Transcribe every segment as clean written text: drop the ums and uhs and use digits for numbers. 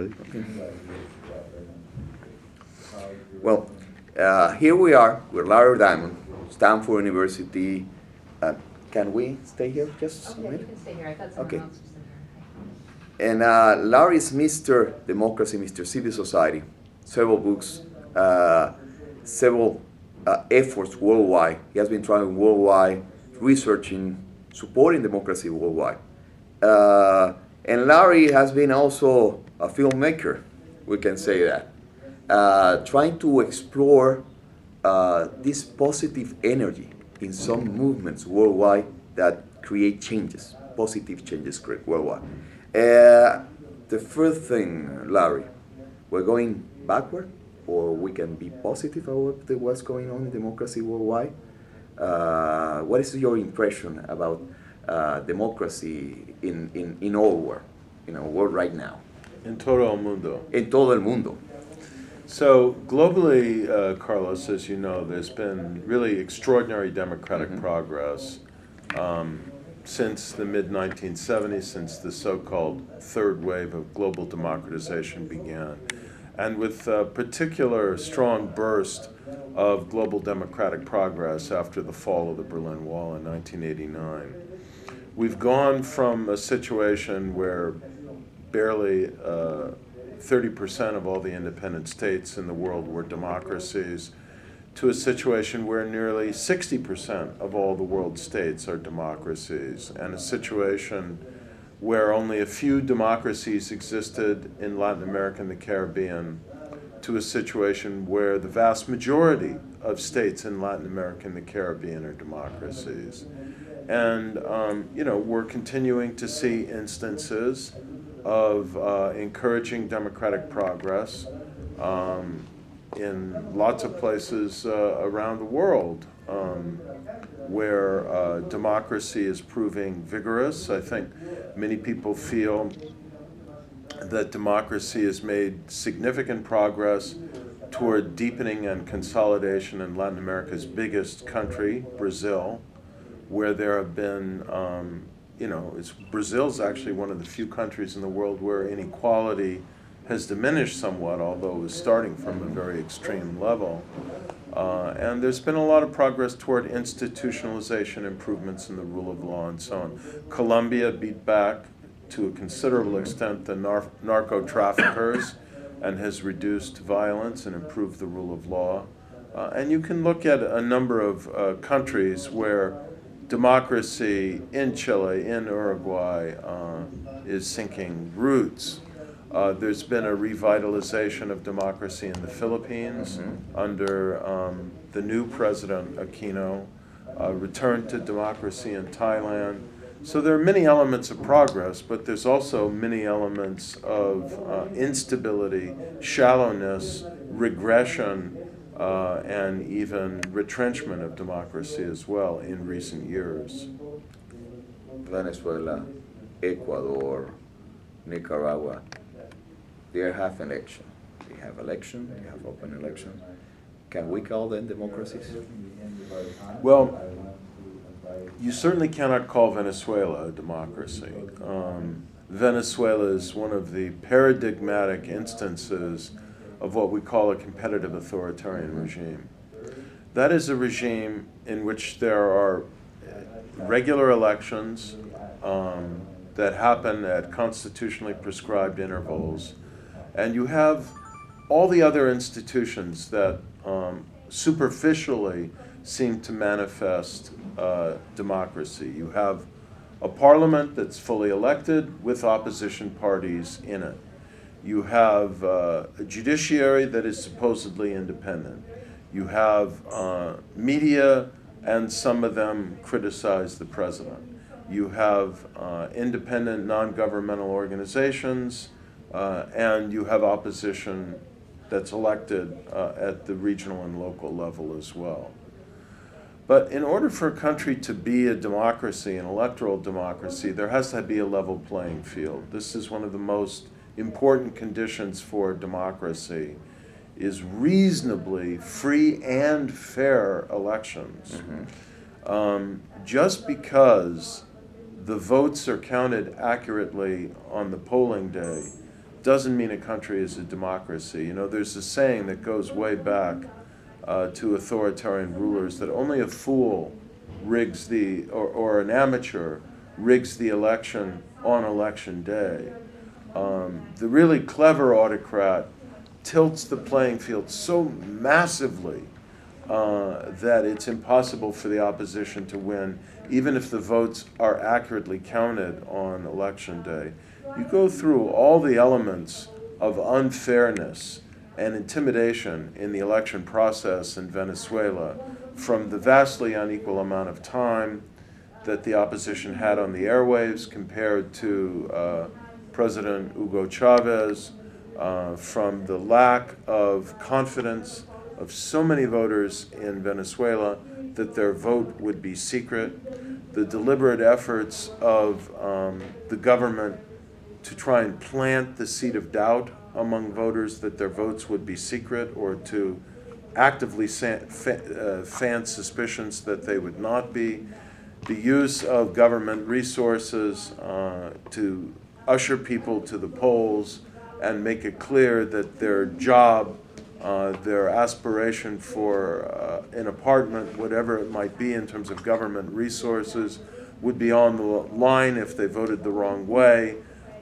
Okay. Well, here we are with Larry Diamond, Stanford University. Can we stay here just a Okay, you minute? can stay here. I thought someone Okay. else was in here. And Larry is Mr. Democracy, Mr. Civil Society. Several books, several efforts worldwide. He has been trying worldwide, researching, supporting democracy worldwide. And Larry has been also a filmmaker, we can say that, trying to explore this positive energy in some movements worldwide that create changes, positive changes worldwide. The first thing, Larry, we're going backward, or we can be positive about what's going on in democracy worldwide. What is your impression about democracy in all world, world right now? En todo el mundo. En todo el mundo. So globally, Carlos, as you know, there's been really extraordinary democratic progress since the mid-1970s, since the so-called third wave of global democratization began. And with a particular strong burst of global democratic progress after the fall of the Berlin Wall in 1989. We've gone from a situation where barely 30% of all the independent states in the world were democracies to a situation where nearly 60% of all the world states are democracies, and a situation where only a few democracies existed in Latin America and the Caribbean, to a situation where the vast majority of states in Latin America and the Caribbean are democracies. And we're continuing to see instances of encouraging democratic progress in lots of places around the world where democracy is proving vigorous. I think many people feel that democracy has made significant progress toward deepening and consolidation in Latin America's biggest country, Brazil, where there have been Brazil's actually one of the few countries in the world where inequality has diminished somewhat, although it was starting from a very extreme level. And there's been a lot of progress toward institutionalization, improvements in the rule of law, and so on. Colombia beat back to a considerable extent the narco-traffickers and has reduced violence and improved the rule of law. And you can look at a number of countries where democracy in Chile, in Uruguay, is sinking roots. There's been a revitalization of democracy in the Philippines under the new president, Aquino, return to democracy in Thailand. So there are many elements of progress, but there's also many elements of instability, shallowness, regression, and even retrenchment of democracy as well in recent years. Venezuela, Ecuador, Nicaragua, they have election. They have election, they have open election. Can we call them democracies? Well, you certainly cannot call Venezuela a democracy. Venezuela is one of the paradigmatic instances of what we call a competitive authoritarian regime. That is a regime in which there are regular elections that happen at constitutionally prescribed intervals, and you have all the other institutions that superficially seem to manifest democracy. You have a parliament that's fully elected with opposition parties in it. You have a judiciary that is supposedly independent. You have media, and some of them criticize the president. You have independent non-governmental organizations, and you have opposition that's elected at the regional and local level as well. But in order for a country to be a democracy, an electoral democracy, there has to be a level playing field. This is one of the most important conditions for democracy, is reasonably free and fair elections. Just because the votes are counted accurately on the polling day doesn't mean a country is a democracy. You know, there's a saying that goes way back to authoritarian rulers that only a fool rigs or an amateur rigs the election on election day. The really clever autocrat tilts the playing field so massively that it's impossible for the opposition to win, even if the votes are accurately counted on election day. You go through all the elements of unfairness and intimidation in the election process in Venezuela, from the vastly unequal amount of time that the opposition had on the airwaves compared to President Hugo Chavez, from the lack of confidence of so many voters in Venezuela that their vote would be secret, the deliberate efforts of the government to try and plant the seed of doubt among voters that their votes would be secret, or to actively fan suspicions that they would not be, the use of government resources to usher people to the polls and make it clear that their job, their aspiration for an apartment, whatever it might be in terms of government resources, would be on the line if they voted the wrong way,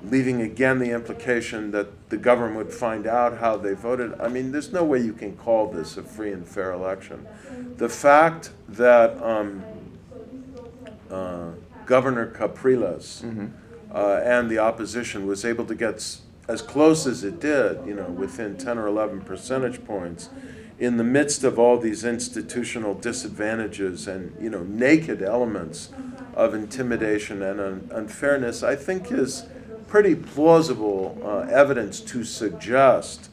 leaving again the implication that the government would find out how they voted. I mean, there's no way you can call this a free and fair election. The fact that Governor Capriles and the opposition was able to get as close as it did, you know, within 10 or 11 percentage points, in the midst of all these institutional disadvantages and, you know, naked elements of intimidation and unfairness, I think is pretty plausible evidence to suggest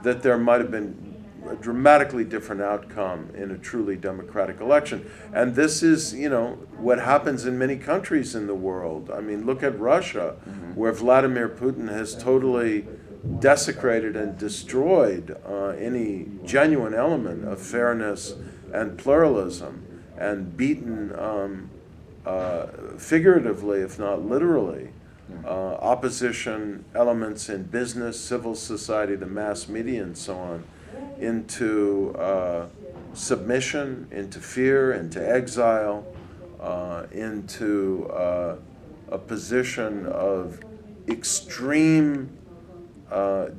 that there might have been a dramatically different outcome in a truly democratic election. And this is, you know, what happens in many countries in the world. I mean, look at Russia, where Vladimir Putin has totally desecrated and destroyed any genuine element of fairness and pluralism, and beaten figuratively, if not literally, opposition elements in business, civil society, the mass media, and so on, into submission, into fear, into exile, into a position of extreme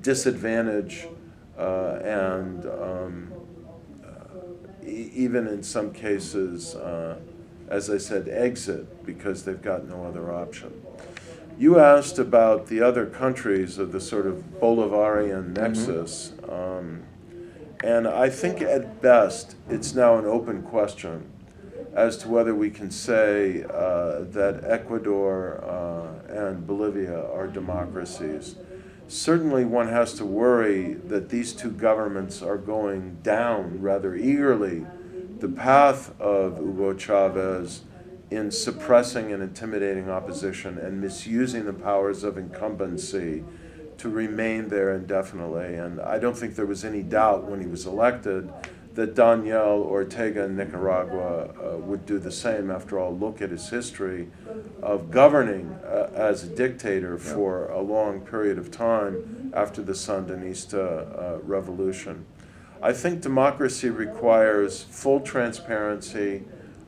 disadvantage and even in some cases, as I said, exit because they've got no other option. You asked about the other countries of the sort of Bolivarian nexus, and I think at best it's now an open question as to whether we can say that Ecuador and Bolivia are democracies. Certainly one has to worry that these two governments are going down rather eagerly the path of Hugo Chavez in suppressing and intimidating opposition and misusing the powers of incumbency to remain there indefinitely. And I don't think there was any doubt when he was elected that Daniel Ortega in Nicaragua would do the same. After all, look at his history of governing as a dictator for a long period of time after the Sandinista revolution. I think democracy requires full transparency,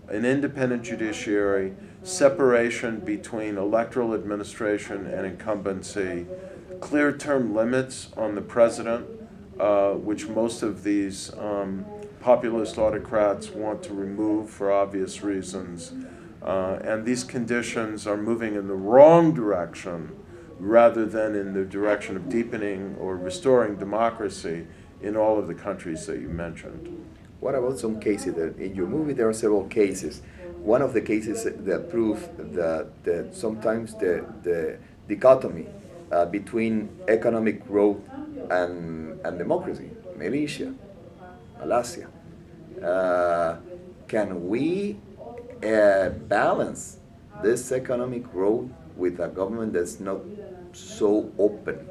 an independent judiciary, separation between electoral administration and incumbency, clear term limits on the president, which most of these populist autocrats want to remove for obvious reasons. And these conditions are moving in the wrong direction rather than in the direction of deepening or restoring democracy in all of the countries that you mentioned. What about some cases? In your movie there are several cases. One of the cases that prove that sometimes the dichotomy between economic growth and democracy, Malaysia. Can we balance this economic growth with a government that's not so open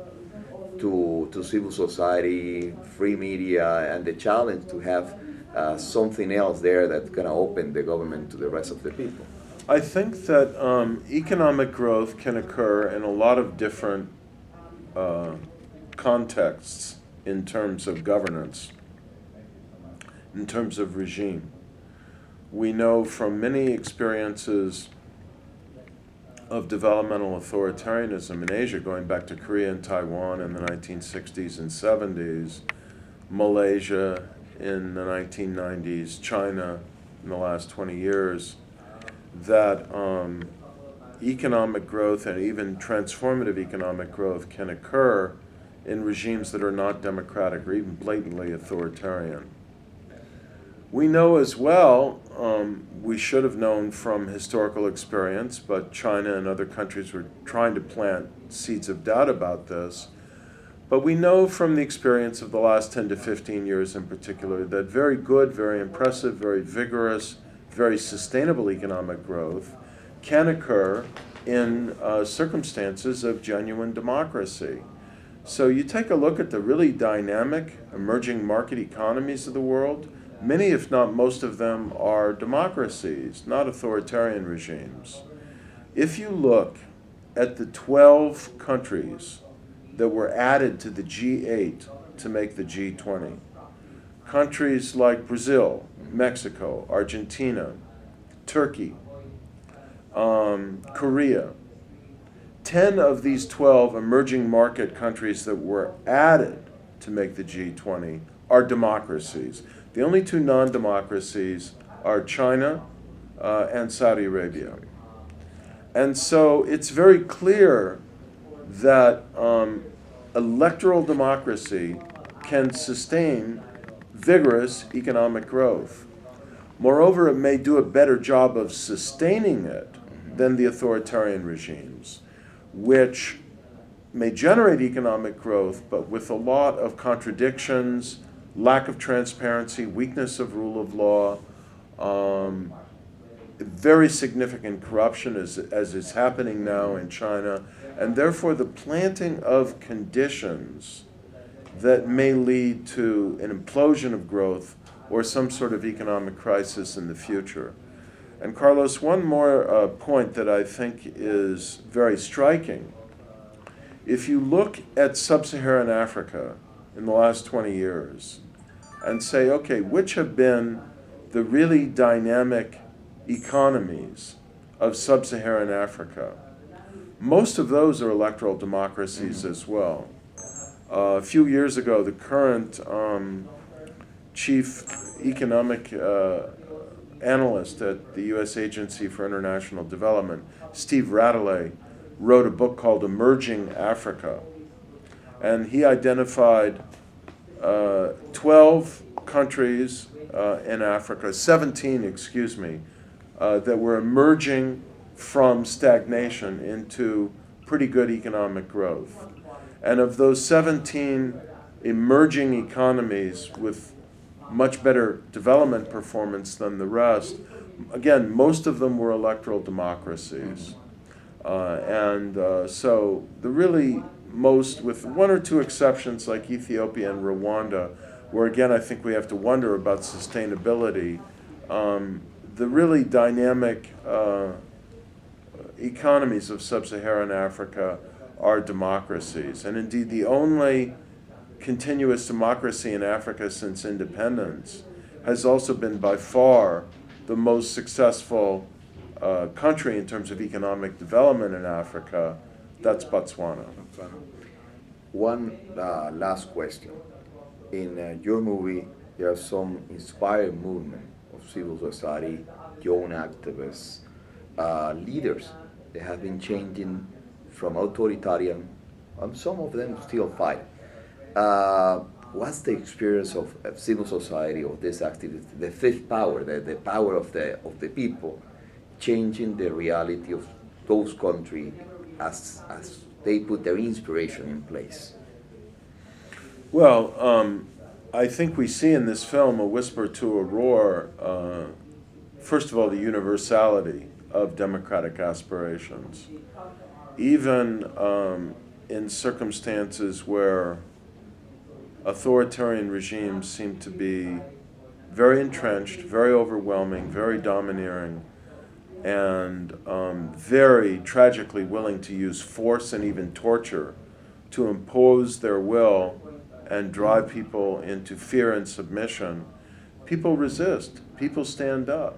to civil society, free media, and the challenge to have something else there that's going to open the government to the rest of the people? I think that economic growth can occur in a lot of different contexts in terms of governance, in terms of regime. We know from many experiences of developmental authoritarianism in Asia, going back to Korea and Taiwan in the 1960s and 70s, Malaysia in the 1990s, China in the last 20 years, that economic growth and even transformative economic growth can occur in regimes that are not democratic or even blatantly authoritarian. We know as well, we should have known from historical experience, but China and other countries were trying to plant seeds of doubt about this. But we know from the experience of the last 10 to 15 years in particular that very good, very impressive, very vigorous, very sustainable economic growth can occur in circumstances of genuine democracy. So you take a look at the really dynamic emerging market economies of the world. Many, if not most of them, are democracies, not authoritarian regimes. If you look at the 12 countries that were added to the G8 to make the G20, countries like Brazil, Mexico, Argentina, Turkey, Korea, 10 of these 12 emerging market countries that were added to make the G20 are democracies. The only two non-democracies are China and Saudi Arabia. And so it's very clear that electoral democracy can sustain vigorous economic growth. Moreover, it may do a better job of sustaining it than the authoritarian regimes, which may generate economic growth, but with a lot of contradictions, lack of transparency, weakness of rule of law, very significant corruption as is happening now in China, and therefore the planting of conditions that may lead to an implosion of growth or some sort of economic crisis in the future. And Carlos, one more point that I think is very striking. If you look at sub-Saharan Africa in the last 20 years and say, okay, which have been the really dynamic economies of sub-Saharan Africa? Most of those are electoral democracies as well. A few years ago, the current chief economic analyst at the U.S. Agency for International Development, Steve Radley, wrote a book called Emerging Africa. And he identified 12 countries in Africa, 17, excuse me, that were emerging from stagnation into pretty good economic growth. And of those 17 emerging economies with much better development performance than the rest, again, most of them were electoral democracies. So the really most, with one or two exceptions like Ethiopia and Rwanda, where again I think we have to wonder about sustainability, the really dynamic economies of sub-Saharan Africa are democracies. And indeed the only continuous democracy in Africa since independence has also been by far the most successful country in terms of economic development in Africa. That's Botswana. One last question. In your movie, there are some inspired movement of civil society, young activists, leaders that have been changing from authoritarian, and some of them still fight. What's the experience of civil society, of this activity, the fifth power, the power of the people, changing the reality of those countries as they put their inspiration in place? Well, I think we see in this film, A Whisper to a Roar, first of all, the universality of democratic aspirations. Even in circumstances where authoritarian regimes seem to be very entrenched, very overwhelming, very domineering, and very tragically willing to use force and even torture to impose their will and drive people into fear and submission, people resist, people stand up.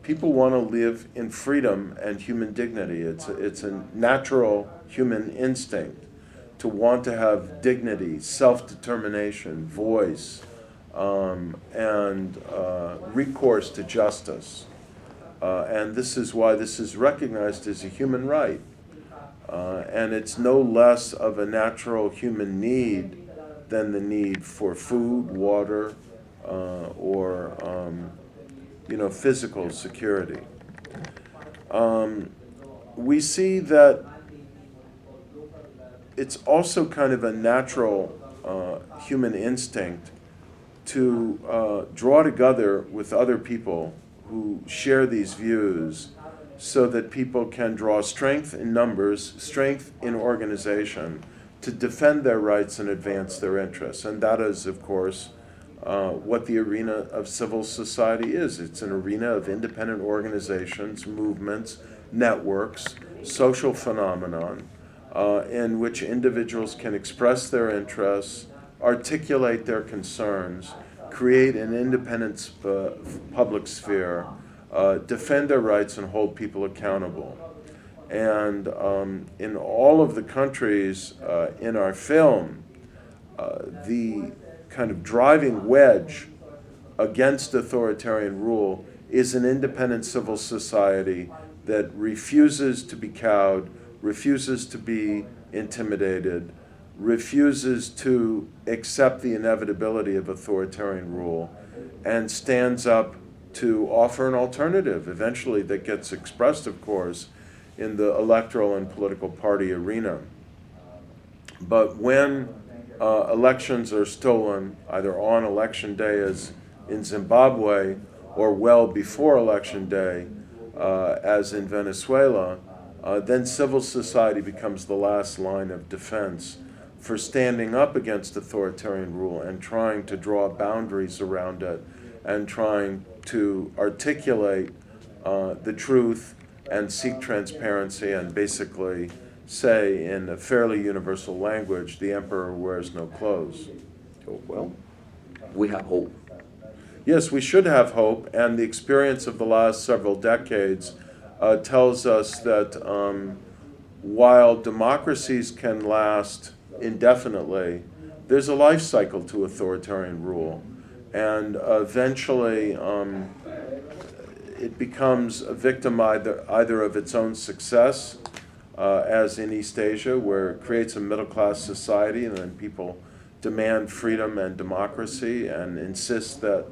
People want to live in freedom and human dignity. It's a natural human instinct to want to have dignity, self-determination, voice, and recourse to justice. And this is why this is recognized as a human right. And it's no less of a natural human need than the need for food, water, or physical security. We see that it's also kind of a natural human instinct to draw together with other people who share these views so that people can draw strength in numbers, strength in organization to defend their rights and advance their interests. And that is, of course, what the arena of civil society is. It's an arena of independent organizations, movements, networks, social phenomenon, in which individuals can express their interests, articulate their concerns, create an independent public sphere, defend their rights, and hold people accountable. And in all of the countries in our film, the kind of driving wedge against authoritarian rule is an independent civil society that refuses to be cowed, refuses to be intimidated, refuses to accept the inevitability of authoritarian rule, and stands up to offer an alternative, eventually that gets expressed, of course, in the electoral and political party arena. But when elections are stolen, either on election day as in Zimbabwe, or well before election day as in Venezuela, then civil society becomes the last line of defense for standing up against authoritarian rule and trying to draw boundaries around it and trying to articulate the truth and seek transparency and basically say in a fairly universal language, the emperor wears no clothes. So, well, we have hope. Yes, we should have hope, and the experience of the last several decades tells us that while democracies can last indefinitely, there's a life cycle to authoritarian rule, and eventually it becomes a victim either of its own success, as in East Asia, where it creates a middle-class society and then people demand freedom and democracy and insist that,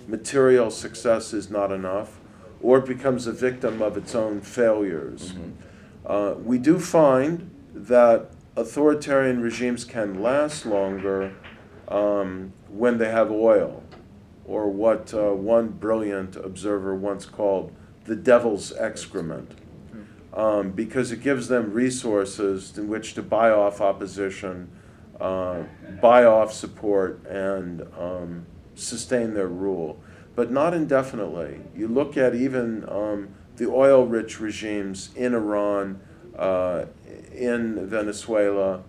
material success is not enough, or it becomes a victim of its own failures. Mm-hmm. We do find that authoritarian regimes can last longer when they have oil, or what one brilliant observer once called the devil's excrement. Because it gives them resources in which to buy off opposition, buy off support, and sustain their rule, but not indefinitely. You look at even the oil-rich regimes in Iran, in Venezuela,